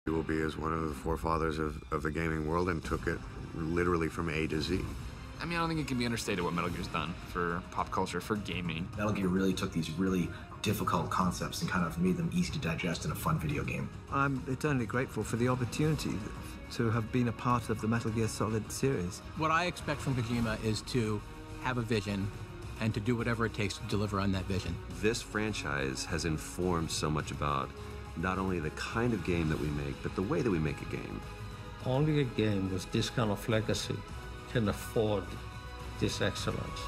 He will be as one of the forefathers of the gaming world and took it literally from A to Z. I mean, I don't think it can be understated what Metal Gear's done for pop culture, for gaming. Metal Gear really took these really difficult concepts and kind of made them easy to digest in a fun video game. I'm eternally grateful for the opportunity to have been a part of the Metal Gear Solid series. What I expect from Kojima is to have a vision and to do whatever it takes to deliver on that vision. This franchise has informed so much about not only the kind of game that we make, but the way that we make a game. Only a game with this kind of legacy can afford this excellence.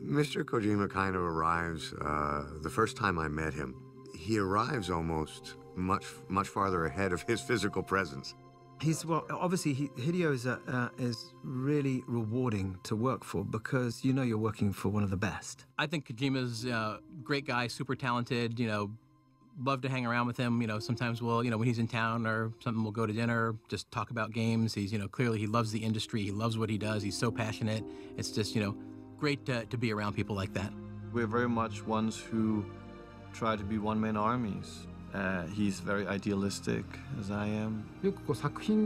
Mr. Kojima kind of arrives, the first time I met him, he arrives almost much farther ahead of his physical presence. Well, obviously, Hideo is really rewarding to work for because you know you're working for one of the best. I think Kojima's a great guy, super talented, love to hang around with him. Sometimes when he's in town or something, we'll go to dinner, just talk about games. He's, clearly he loves the industry. He loves what he does. He's so passionate. It's just, great to be around people like that. We're very much ones who try to be one-man armies. He's very idealistic, as I am. よく作品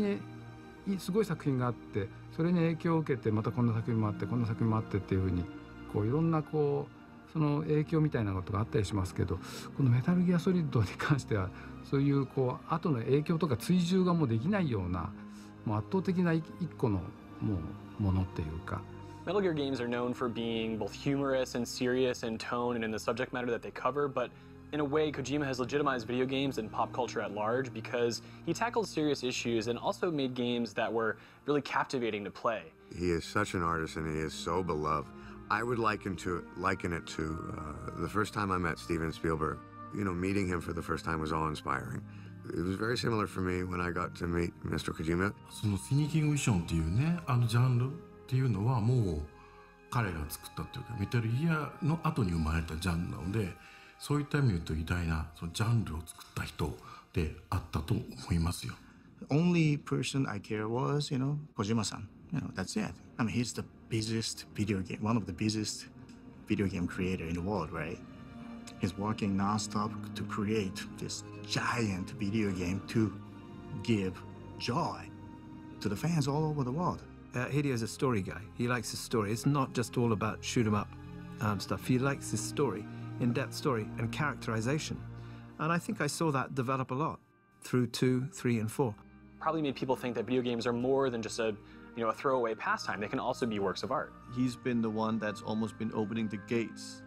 にすごい作品があって、それに影響を受けてまたこんな作品もあってこんな作品もあってっていう風にいろんなその影響みたいなことがあったりしますけど、このメタルギアソリッドに関してはそういう後の影響とか追従がもうできないようなもう圧倒的な一個のものっていうか。Metal Gear games are known for being both humorous and serious in tone and in the subject matter that they cover, but in a way, Kojima has legitimized video games and pop culture at large because he tackled serious issues and also made games that were really captivating to play. He is such an artist and he is so beloved. I would liken it to the first time I met Steven Spielberg. Meeting him for the first time was awe-inspiring. It was very similar for me when I got to meet Mr. Kojima. そのシニキングションっていうね、ジャンルっていうのはもう彼が作ったっていうかメタルギアの後に生まれたジャンルなので、そういった意味で言うと偉大なそのジャンルを作った人であったと思いますよ。Only person I care was, Kojima-san. That's it. I mean, he's the busiest one of the busiest video game creator in the world, right? He's working nonstop to create this giant video game to give joy to the fans all over the world. Hideo's a story guy. He likes his story. It's not just all about shoot 'em up stuff. He likes his story, in-depth story, and characterization. And I think I saw that develop a lot through 2, 3, and 4. Probably made people think that video games are more than just a throwaway pastime. They can also be works of art. He's been the one that's almost been opening the gates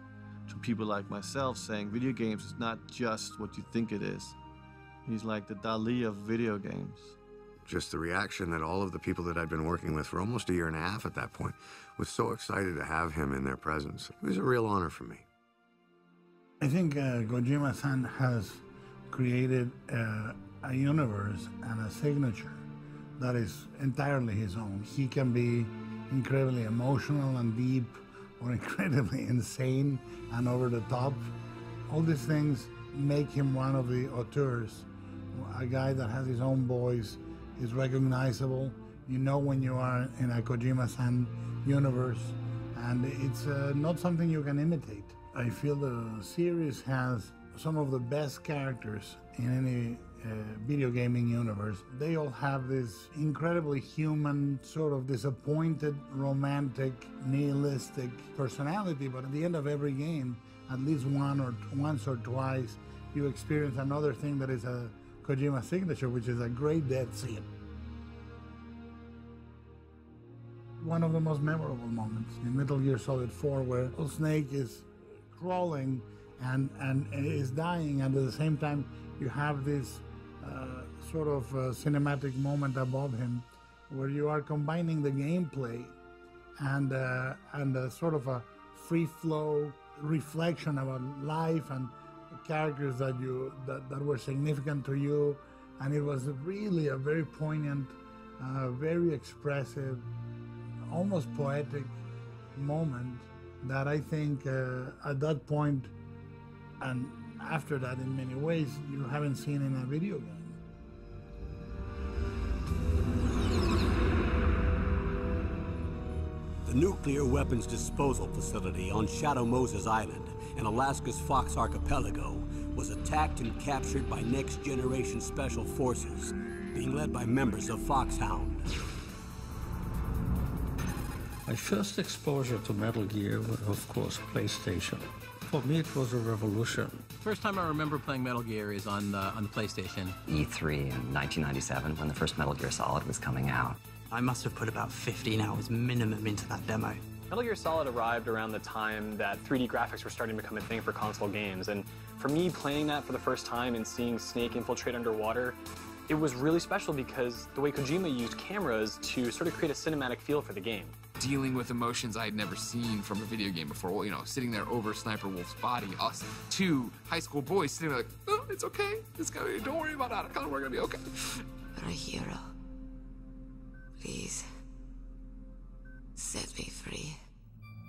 to people like myself, saying video games is not just what you think it is. He's like the Dali of video games. Just the reaction that all of the people that I'd been working with for almost a year and a half at that point was so excited to have him in their presence. It was a real honor for me. I think Kojima-san has created a universe and a signature that is entirely his own. He can be incredibly emotional and deep or incredibly insane and over the top. All these things make him one of the auteurs, a guy that has his own voice, is recognizable. You know when you are in a Kojima-san universe, and it's not something you can imitate. I feel the series has some of the best characters in any video gaming universe. They all have this incredibly human, sort of disappointed, romantic, nihilistic personality, but at the end of every game, at least once or twice, you experience another thing that is a Kojima signature, which is a great death scene. One of the most memorable moments in Metal Gear Solid 4, where Snake is crawling and is dying, and at the same time you have this sort of cinematic moment above him where you are combining the gameplay and sort of a free flow reflection about life and characters that were significant to you. And it was really a very poignant, very expressive, almost poetic moment that I think at that point and after that in many ways you haven't seen in a video game. The nuclear weapons disposal facility on Shadow Moses Island in Alaska's Fox Archipelago was attacked and captured by Next Generation Special Forces, being led by members of Foxhound. My first exposure to Metal Gear was, of course, PlayStation. For me, it was a revolution. First time I remember playing Metal Gear is on the PlayStation. E3 in 1997, when the first Metal Gear Solid was coming out. I must have put about 15 hours minimum into that demo. Metal Gear Solid arrived around the time that 3D graphics were starting to become a thing for console games, and for me, playing that for the first time and seeing Snake infiltrate underwater, it was really special because the way Kojima used cameras to sort of create a cinematic feel for the game. Dealing with emotions I had never seen from a video game before. Well, you know, sitting there over Sniper Wolf's body, us two high school boys sitting there like, oh, it's okay. Don't worry about it. We're gonna be okay. You're a hero. Please, set me free.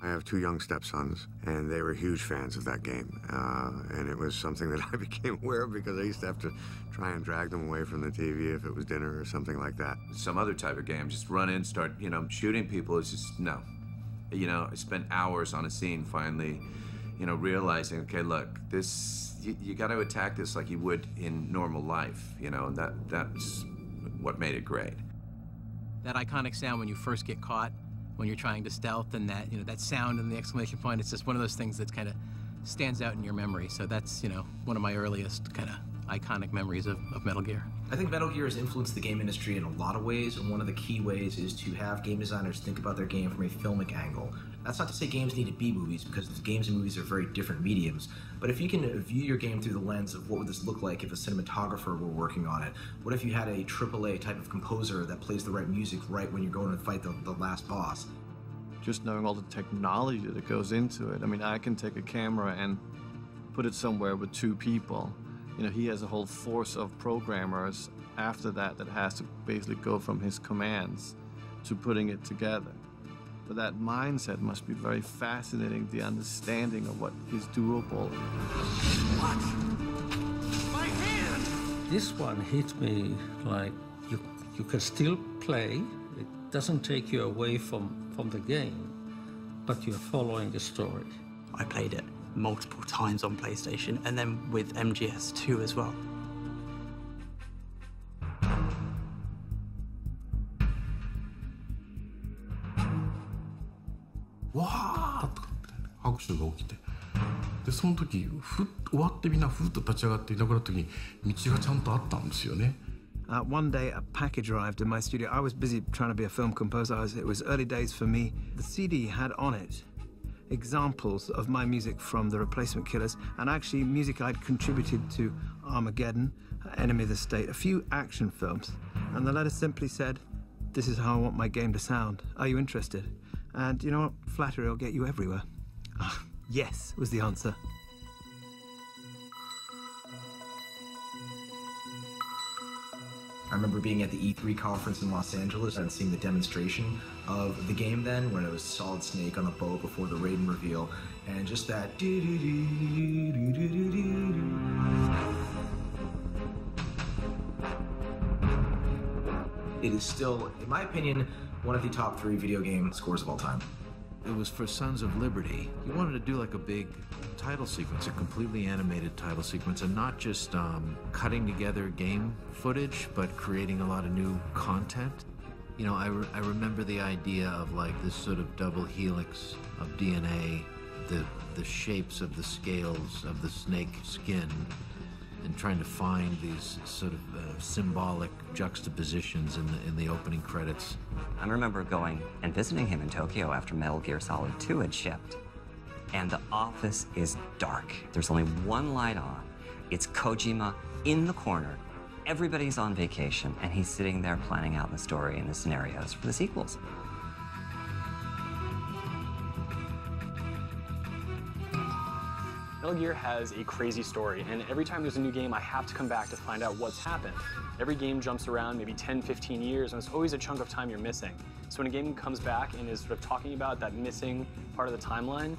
I have two young stepsons, and they were huge fans of that game. And it was something that I became aware of because I used to have to try and drag them away from the TV if it was dinner or something like that. Some other type of game, just run in, start, shooting people is just, no. I spent hours on a scene finally, realizing, okay, look, this, you got to attack this like you would in normal life, and that's what made it great. That iconic sound when you first get caught, when you're trying to stealth, and that that sound and the exclamation point, it's just one of those things that kind of stands out in your memory. So that's one of my earliest kind of iconic memories of Metal Gear. I think Metal Gear has influenced the game industry in a lot of ways, and one of the key ways is to have game designers think about their game from a filmic angle. That's not to say games need to be movies, because games and movies are very different mediums, but if you can view your game through the lens of what would this look like if a cinematographer were working on it, what if you had a AAA type of composer that plays the right music right when you're going to fight the last boss? Just knowing all the technology that goes into it. I mean, I can take a camera and put it somewhere with two people. He has a whole force of programmers after that has to basically go from his commands to putting it together. But that mindset must be very fascinating, the understanding of what is doable. What? My hand! This one hit me like you can still play. It doesn't take you away from the game, but you're following the story. I played it multiple times on PlayStation, and then with MGS2 as well. Wow! 拍手が起きて、でその時終わってみんなふっと立ち上がっていなくなった時に道がちゃんとあったんですよね。One day, a package arrived in my studio. I was busy trying to be a film composer. It was early days for me. The CD had on it examples of my music from The Replacement Killers, and actually music I'd contributed to Armageddon, Enemy of the State, a few action films. And the letter simply said, "This is how I want my game to sound. Are you interested?" And you know what? Flattery will get you everywhere. Yes, was the answer. I remember being at the E3 conference in Los Angeles and seeing the demonstration of the game then, when it was Solid Snake on a boat before the Raiden reveal, and just that It is still, in my opinion, one of the top 3 video game scores of all time. It was for Sons of Liberty. He wanted to do like a big title sequence, a completely animated title sequence, and not just cutting together game footage, but creating a lot of new content. I remember the idea of like this sort of double helix of DNA, the shapes of the scales of the snake skin, and trying to find these sort of symbolic juxtapositions in the opening credits. I remember going and visiting him in Tokyo after Metal Gear Solid 2 had shipped. And the office is dark. There's only one light on. It's Kojima in the corner. Everybody's on vacation, and he's sitting there planning out the story and the scenarios for the sequels. Metal Gear has a crazy story, and every time there's a new game, I have to come back to find out what's happened. Every game jumps around maybe 10, 15 years, and it's always a chunk of time you're missing. So when a game comes back and is sort of talking about that missing part of the timeline,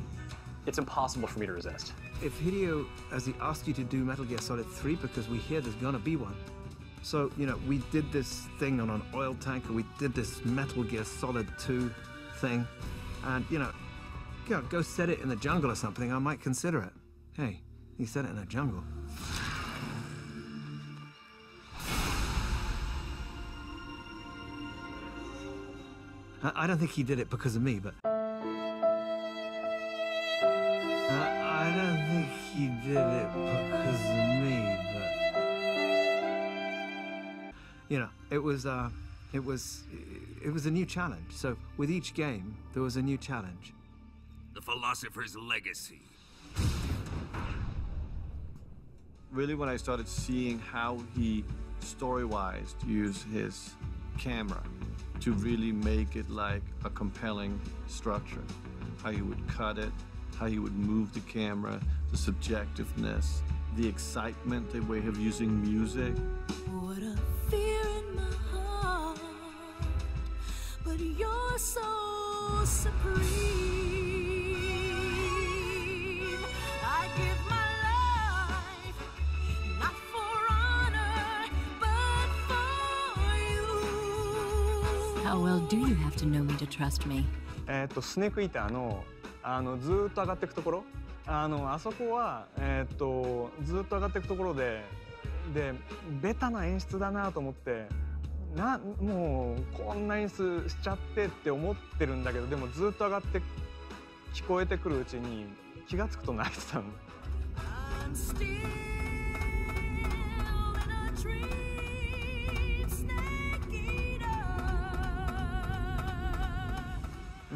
it's impossible for me to resist. If Hideo, as he asked you to do Metal Gear Solid 3 because we hear there's gonna be one. So, you know, we did this thing on an oil tanker, we did this Metal Gear Solid 2 thing, and, you know, go set it in the jungle or something, I might consider it. Hey, he said it in a jungle. I don't think he did it because of me, but... I don't think he did it because of me, but... You know, it was a new challenge. So with each game, there was a new challenge. The philosopher's legacy. Really, when I started seeing how he, story-wise, used his camera to really make it like a compelling structure, how he would cut it, how he would move the camera, the subjectiveness, the excitement, the way of using music. What a fear in my heart, but you're so supreme. I give my life, not for honor, but for you. How well do you have to know me to trust me? スネークイーターのずーっと上がっていくところ、あそこはずーっと上がっていくところでベタな演出だなと思って、もうこんな演出しちゃってって思ってるんだけど、でもずーっと上がって聞こえてくるうちに気がつくと泣いてたの。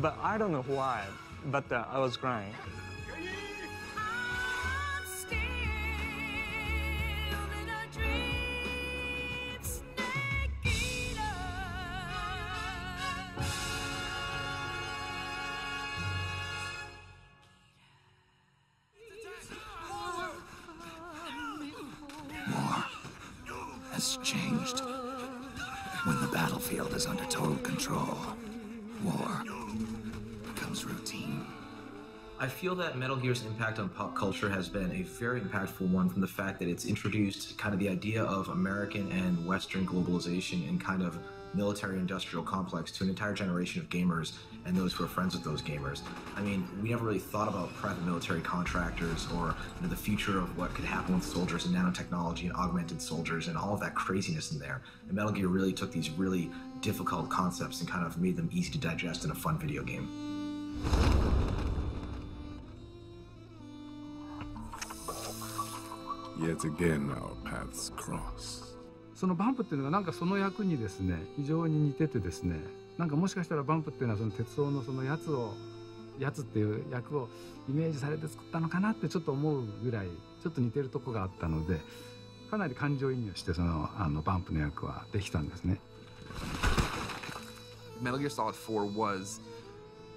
But I don't know why, but I was crying. War has changed. When the battlefield is under total control, war becomes routine. I feel that Metal Gear's impact on pop culture has been a very impactful one from the fact that it's introduced kind of the idea of American and Western globalization and kind of military-industrial complex to an entire generation of gamers and those who are friends with those gamers. I mean, we never really thought about private military contractors or the future of what could happen with soldiers and nanotechnology and augmented soldiers and all of that craziness in there. And Metal Gear really took these really difficult concepts and kind of made them easy to digest in a fun video game. Yet again, our paths cross. そのバンプっていうのがなんかその役にですね非常に似ててですね、なんかもしかしたらバンプっていうのはその鉄道のそのやつっていう役をイメージされて作ったのかなってちょっと思うぐらいちょっと似てるとこがあったので、かなり感情移入してそのバンプの役はできたんですね。Metal Gear Solid 4 was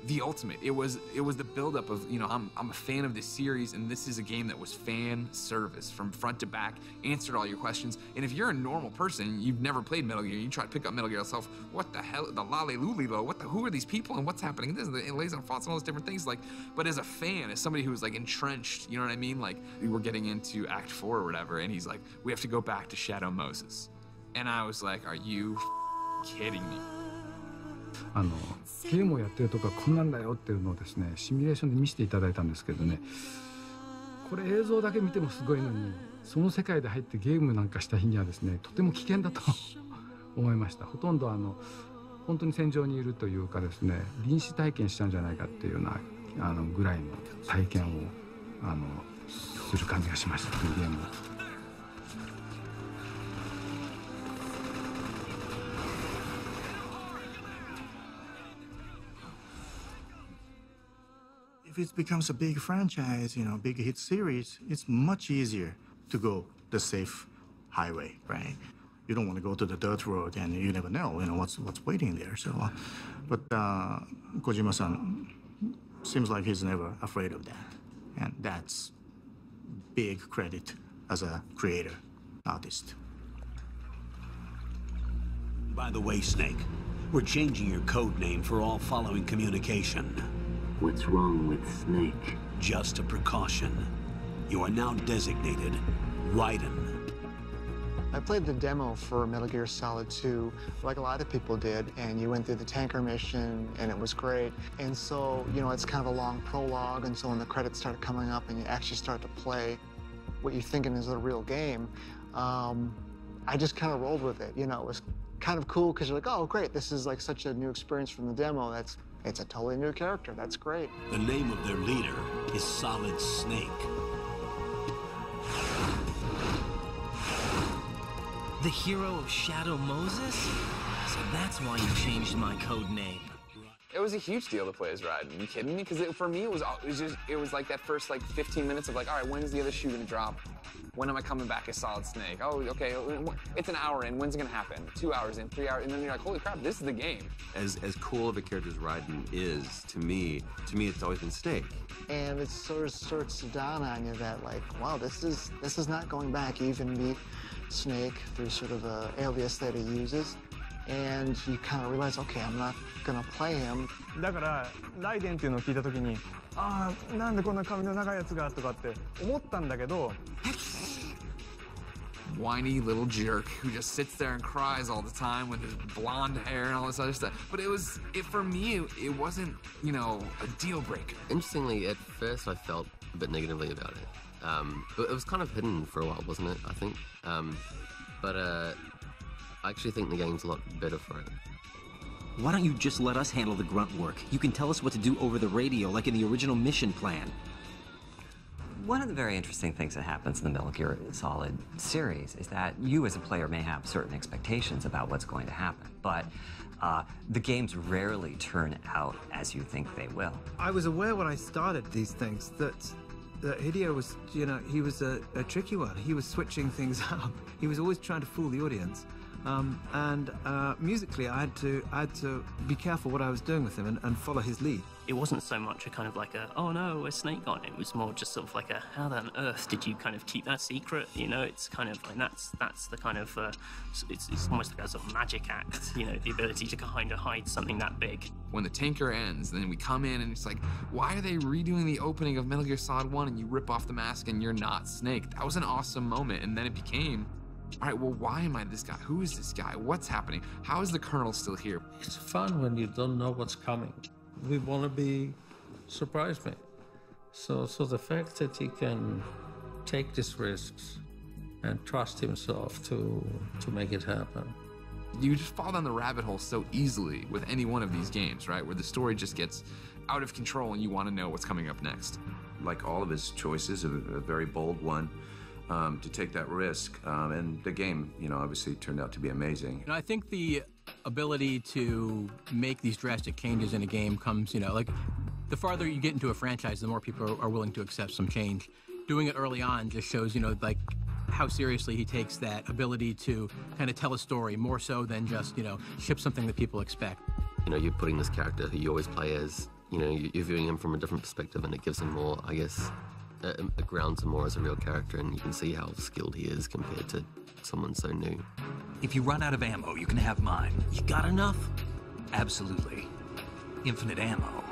the ultimate. It was the buildup of, you know, I'm a fan of this series, and this is a game that was fan service from front to back, answered all your questions. And if you're a normal person, you've never played Metal Gear, you try to pick up Metal Gear yourself, what the hell, the lolly-lulilo, who are these people and what's happening? This it lays on fonts and all those different things. Like, but as a fan, as somebody who's like entrenched, you know what I mean? Like, we were getting into Act 4 or whatever, and he's like, we have to go back to Shadow Moses. And I was like, are you kidding me? ゲームをやってるとかこんなんだよっていうのをですねシミュレーションで見せていただいたんですけどね、これ映像だけ見てもすごいのにその世界で入ってゲームなんかした日にはですねとても危険だと思いました。ほとんど本当に戦場にいるというかですね臨死体験しちゃうんじゃないかっていうようなぐらいの体験をする感じがしました、ゲームを。If it becomes a big franchise, you know, big hit series, it's much easier to go the safe highway, right? You don't want to go to the dirt road, and you never know, you know, what's waiting there. So, but Kojima-san seems like he's never afraid of that, and that's big credit as a creator, artist. By the way, Snake, we're changing your code name for all following communication. What's wrong with Snake? Just a precaution. You are now designated Raiden. I played the demo for Metal Gear Solid 2, like a lot of people did, and you went through the tanker mission, and it was great. And so, you know, it's kind of a long prologue, and so when the credits start coming up and you actually start to play what you're thinking is a real game, I just kind of rolled with it. You know, it was kind of cool because you're like, oh, great, this is like such a new experience from the demo. It's a totally new character. That's great. The name of their leader is Solid Snake. The hero of Shadow Moses? So that's why you changed my code name. It was a huge deal to play as Raiden. Are you kidding me? Because for me, it was like that first like 15 minutes of like, all right, when is the other shoe gonna drop? When am I coming back as Solid Snake? Oh, okay, it's an hour in. When's it gonna happen? 2 hours in, 3 hours, and then you're like, holy crap, this is the game. As cool of a character as Raiden is, to me, it's always been Snake. And it sort of starts to dawn on you that like, wow, this is not going back. You even meet Snake through sort of the alias that he uses, and you kind of realize, okay, I'm not gonna play him. だからライデンっていうのを聞いた時に、ああ、なんでこんな髪の長いやつがとかって思ったんだけど。Whiny little jerk who just sits there and cries all the time with his blonde hair and all this other stuff. But for me, it wasn't, you know, a deal breaker. Interestingly, at first I felt a bit negatively about it. But it was kind of hidden for a while, wasn't it? I think. But I actually think the game's a lot better for it. Why don't you just let us handle the grunt work? You can tell us what to do over the radio, like in the original mission plan. One of the very interesting things that happens in the Metal Gear Solid series is that you as a player may have certain expectations about what's going to happen, but the games rarely turn out as you think they will. I was aware when I started these things that Hideo was, you know, he was a tricky one. He was switching things up. He was always trying to fool the audience. And musically, I had to be careful what I was doing with him and follow his lead. It wasn't so much a kind of like a, oh no, a snake on it. It was more just sort of like a, how on earth did you kind of keep that secret? You know, it's kind of like, that's the kind of, it's almost like a sort of magic act, you know, the ability to kind of hide something that big. When the tanker ends, then we come in and it's like, why are they redoing the opening of Metal Gear Solid 1 and you rip off the mask and you're not Snake? That was an awesome moment. And then it became, all right, well, why am I this guy? Who is this guy? What's happening? How is the Colonel still here? It's fun when you don't know what's coming. We want to be surprised me. So the fact that he can take these risks and trust himself to make it happen. You just fall down the rabbit hole so easily with any one of these games, right? Where the story just gets out of control and you want to know what's coming up next. Like all of his choices, a very bold one. To take that risk, and the game, you know, obviously turned out to be amazing. You know, I think the ability to make these drastic changes in a game comes, you know, like the farther you get into a franchise, the more people are willing to accept some change. Doing it early on just shows, you know, like how seriously he takes that ability to kind of tell a story more so than just, you know, ship something that people expect. You know, you're putting this character who you always play as, you know, you're viewing him from a different perspective, and it gives him more, I guess, it grounds him more as a real character, and you can see how skilled he is compared to someone so new. If you run out of ammo, you can have mine. You got enough? Absolutely. Infinite ammo.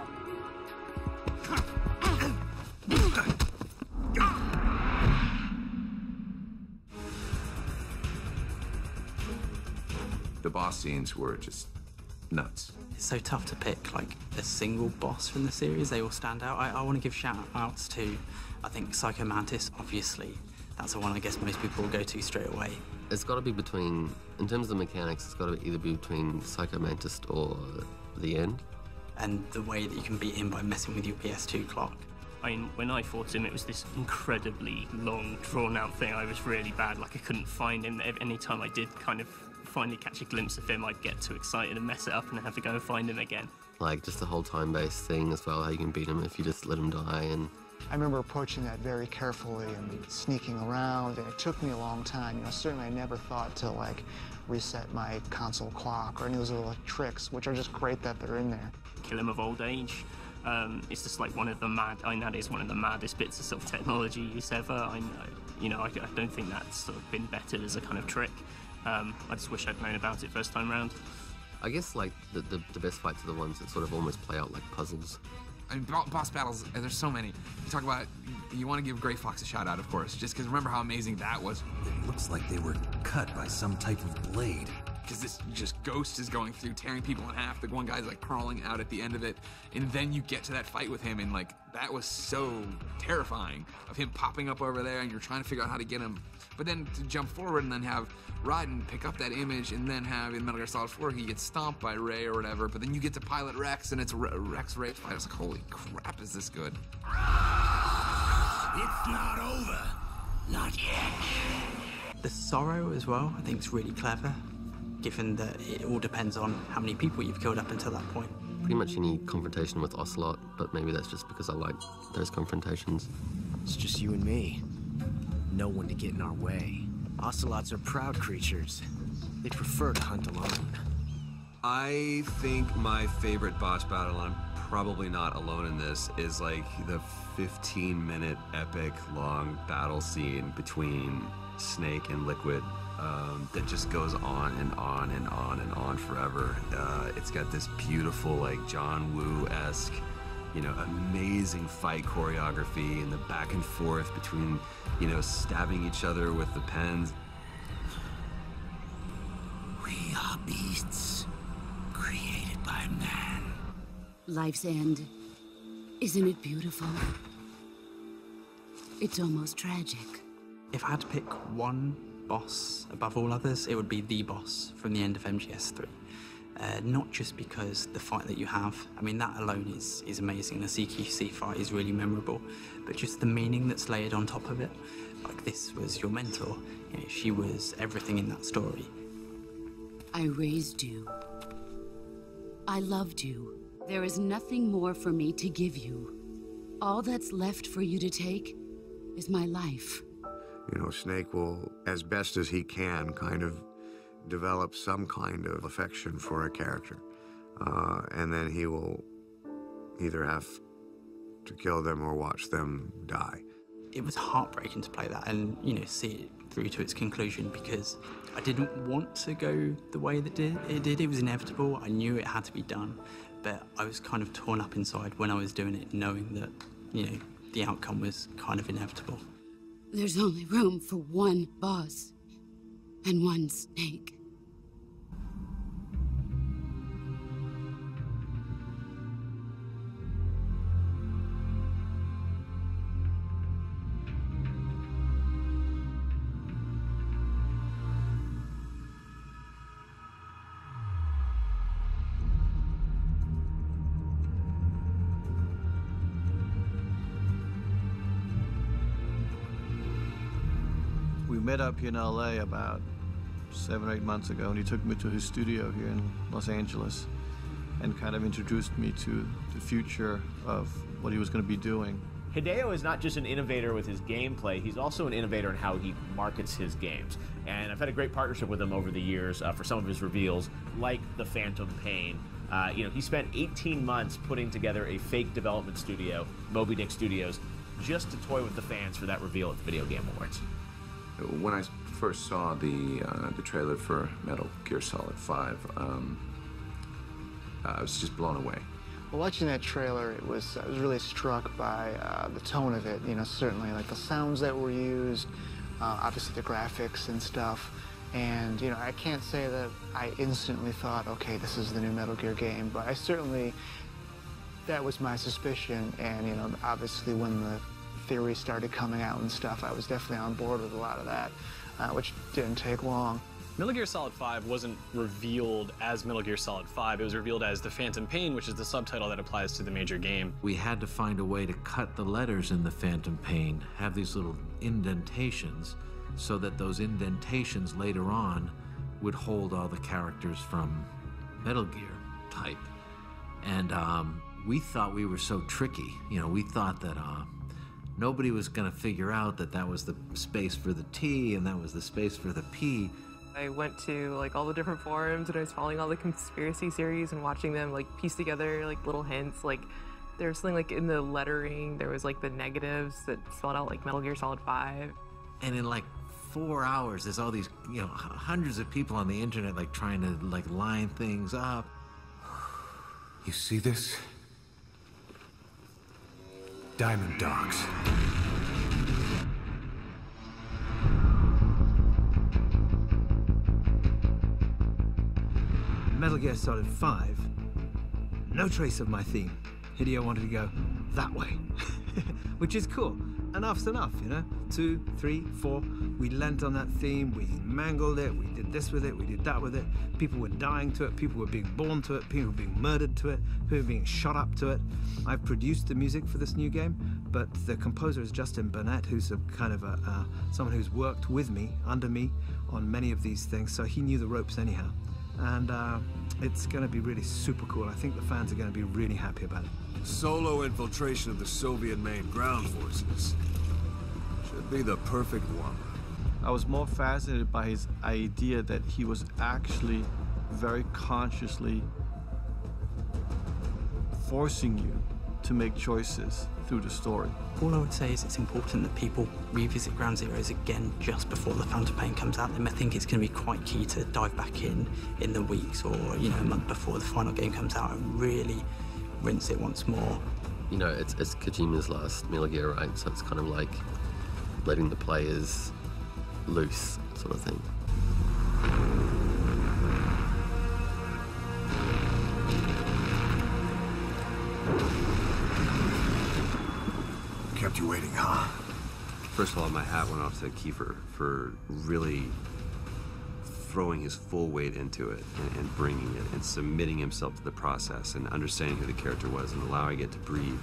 The boss scenes were just nuts. It's so tough to pick like a single boss from the series. They all stand out. I want to give shout-outs to, I think, Psycho Mantis, obviously. That's the one I guess most people will go to straight away. It's got to be between, in terms of the mechanics, it's got to either be between Psycho Mantis or the end. And the way that you can beat him by messing with your PS2 clock. I mean, when I fought him, it was this incredibly long, drawn-out thing. I was really bad, like I couldn't find him. Any time I did kind of finally catch a glimpse of him, I'd get too excited and mess it up and have to go and find him again. Like, just the whole time-based thing as well, how you can beat him if you just let him die. And I remember approaching that very carefully and sneaking around, and it took me a long time. You know, certainly I never thought to, like, reset my console clock or any of those little tricks, which are just great that they're in there. Kill him of old age. It's just like one of the that is one of the maddest bits of sort of technology use ever. I don't think that's sort of been bettered as a kind of trick. I just wish I'd known about it first time round. I guess like the best fights are the ones that sort of almost play out like puzzles. I mean, boss battles, there's so many. You talk about, you want to give Gray Fox a shout out, of course, just because remember how amazing that was. It looks like they were cut by some type of blade. Because this just ghost is going through, tearing people in half. The one guy's like crawling out at the end of it. And then you get to that fight with him, and like, that was so terrifying of him popping up over there, and you're trying to figure out how to get him. But then to jump forward and then have Raiden pick up that image, and then have in Metal Gear Solid 4, he gets stomped by Ray or whatever, but then you get to pilot Rex, and it's Rex Ray fight. I was like, holy crap, is this good? It's not over. Not yet. The sorrow as well, I think, is really clever, given that it all depends on how many people you've killed up until that point. Pretty much any confrontation with Ocelot, but maybe that's just because I like those confrontations. It's just you and me. No one to get in our way. Ocelots are proud creatures. They prefer to hunt alone. I think my favorite boss battle, and I'm probably not alone in this, is like the 15-minute epic long battle scene between Snake and Liquid that just goes on and on and on and on forever. It's got this beautiful, like, John Woo-esque, you know, amazing fight choreography and the back and forth between, you know, stabbing each other with the pens. We are beasts created by man. Life's end. Isn't it beautiful? It's almost tragic. If I had to pick one boss above all others, it would be the boss from the end of MGS3. Not just because the fight that you have, I mean, that alone is amazing. The CQC fight is really memorable, but just the meaning that's layered on top of it. Like, this was your mentor. You know, she was everything in that story. I raised you. I loved you. There is nothing more for me to give you. All that's left for you to take is my life. You know, Snake will, as best as he can, kind of develop some kind of affection for a character. And then he will either have to kill them or watch them die. It was heartbreaking to play that and, you know, see it through to its conclusion, because I didn't want to go the way that it did. It was inevitable. I knew it had to be done, but I was kind of torn up inside when I was doing it, knowing that, you know, the outcome was kind of inevitable. There's only room for one boss and one Snake. We met up here in LA about 7 or 8 months ago, and he took me to his studio here in Los Angeles and kind of introduced me to the future of what he was going to be doing. Hideo is not just an innovator with his gameplay, he's also an innovator in how he markets his games. And I've had a great partnership with him over the years for some of his reveals, like the Phantom Pain. You know, he spent 18 months putting together a fake development studio, Moby Dick Studios, just to toy with the fans for that reveal at the Video Game Awards. When I first saw the trailer for Metal Gear Solid 5, I was just blown away. Well, watching that trailer, I was really struck by the tone of it. You know, certainly like the sounds that were used, obviously the graphics and stuff. And, you know, I can't say that I instantly thought, okay, this is the new Metal Gear game, but I certainly, that was my suspicion. And, you know, obviously when the theories started coming out and stuff, I was definitely on board with a lot of that, which didn't take long. Metal Gear Solid 5 wasn't revealed as Metal Gear Solid 5. It was revealed as The Phantom Pain, which is the subtitle that applies to the major game. We had to find a way to cut the letters in The Phantom Pain, have these little indentations, so that those indentations later on would hold all the characters from Metal Gear type. And we thought we were so tricky. You know, we thought that nobody was going to figure out that that was the space for the T and that was the space for the P. I went to like all the different forums and I was following all the conspiracy theories and watching them like piece together like little hints. Like There was something like in the lettering, there was like the negatives that spelled out like Metal Gear Solid 5. And in like 4 hours, there's all these, hundreds of people on the internet like trying to like line things up. You see this? Diamond Dogs. Metal Gear Solid 5, no trace of my theme. Hideo wanted to go that way, which is cool. Enough's enough, 2, 3, 4. We lent on that theme, we mangled it, we did this with it, we did that with it. People were dying to it, people were being born to it, people were being murdered to it, people were being shot up to it. I've produced the music for this new game, but the composer is Justin Burnett, who's a kind of someone who's worked with me, under me, on many of these things, so he knew the ropes anyhow. And it's going to be really super cool. I think the fans are going to be really happy about it. Solo infiltration of the Soviet main ground forces. Should be the perfect one. I was more fascinated by his idea that he was actually very consciously forcing you to make choices through the story. All I would say is it's important that people revisit Ground Zeroes again just before the Phantom Pain comes out. They may think it's going to be quite key to dive back in the weeks or a month before the final game comes out and really rinse it once more. It's Kojima's last Metal Gear, right? So it's kind of like letting the players loose, sort of thing. Kept you waiting, huh? First of all, my hat went off to Kiefer for really throwing his full weight into it and bringing it and submitting himself to the process and understanding who the character was and allowing it to breathe.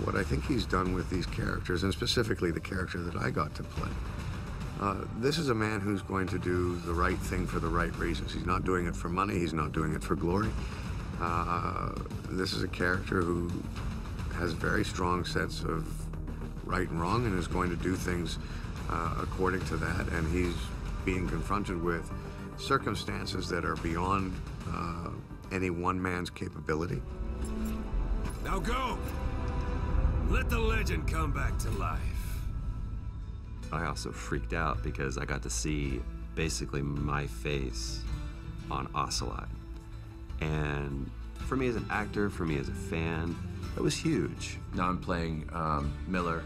What I think he's done with these characters, and specifically the character that I got to play, this is a man who's going to do the right thing for the right reasons. He's not doing it for money, he's not doing it for glory. This is a character who has a very strong sense of right and wrong and is going to do things according to that, and he's being confronted with circumstances that are beyond any one man's capability. Now go! Let the legend come back to life. I also freaked out because I got to see basically my face on Ocelot. And for me as an actor, for me as a fan, it was huge. Now I'm playing Miller,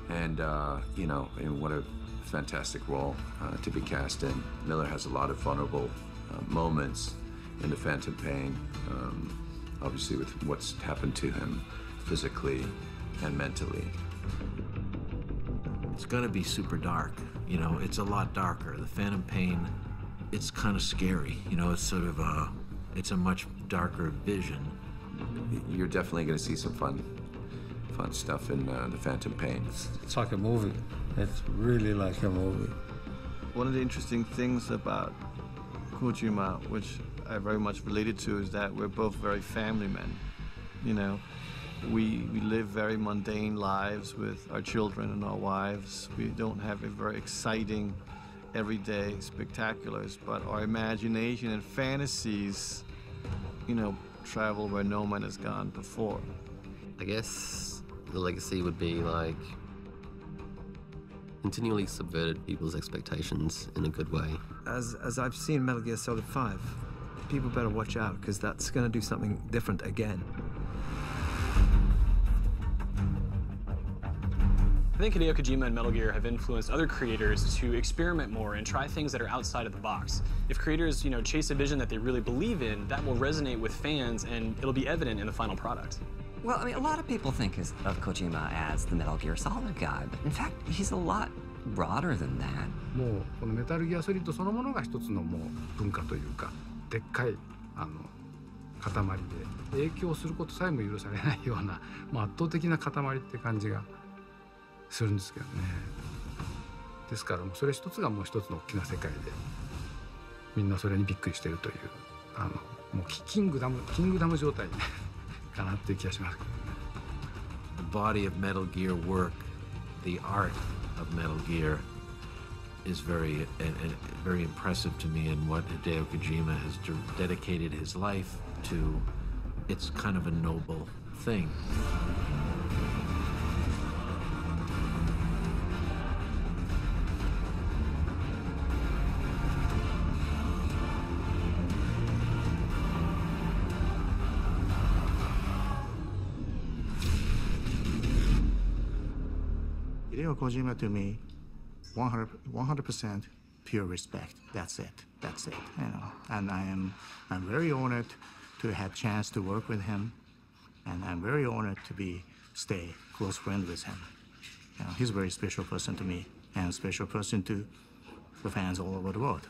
and and what a fantastic role to be cast in. Miller has a lot of vulnerable moments in the Phantom Pain, obviously with what's happened to him physically and mentally. It's gonna be super dark. It's a lot darker. The Phantom Pain, it's kind of scary. It's sort of it's a much darker vision. You're definitely gonna see some fun stuff in the Phantom Pain. It's like a movie. It's really like a movie. One of the interesting things about Kojima, which I very much related to, is that we're both very family men. We live very mundane lives with our children and our wives. We don't have a very exciting, everyday spectaculars, but our imagination and fantasies, travel where no man has gone before. I guess the legacy would be like continually subverted people's expectations in a good way. As I've seen Metal Gear Solid 5, people better watch out because that's going to do something different again. I think Hideo Kojima and Metal Gear have influenced other creators to experiment more and try things that are outside of the box. If creators, chase a vision that they really believe in, that will resonate with fans and it'll be evident in the final product. Well, a lot of people think of Kojima as the Metal Gear Solid guy, but in fact, he's a lot broader than that. もうこのメタルギアソリッドそのものが一つのもう文化というか、でっかい塊で影響することさえも許されないような、圧倒的な塊って感じがするんですけどね。ですからもうそれ一つがもう一つの大きな世界で、みんなそれにびっくりしてるというもうキングダム状態かなっていう気がしますけどね。The body of Metal Gear work, the art of Metal Gear, is very impressive to me, and what Hideo Kojima has dedicated his life to. It's kind of a noble thing. Hideo Kojima to me, 100% pure respect. That's it. That's it. You know, and I'm very honored to have chance to work with him, and I'm very honored to stay close friend with him. You know, he's a very special person to me, and a special person to the fans all over the world.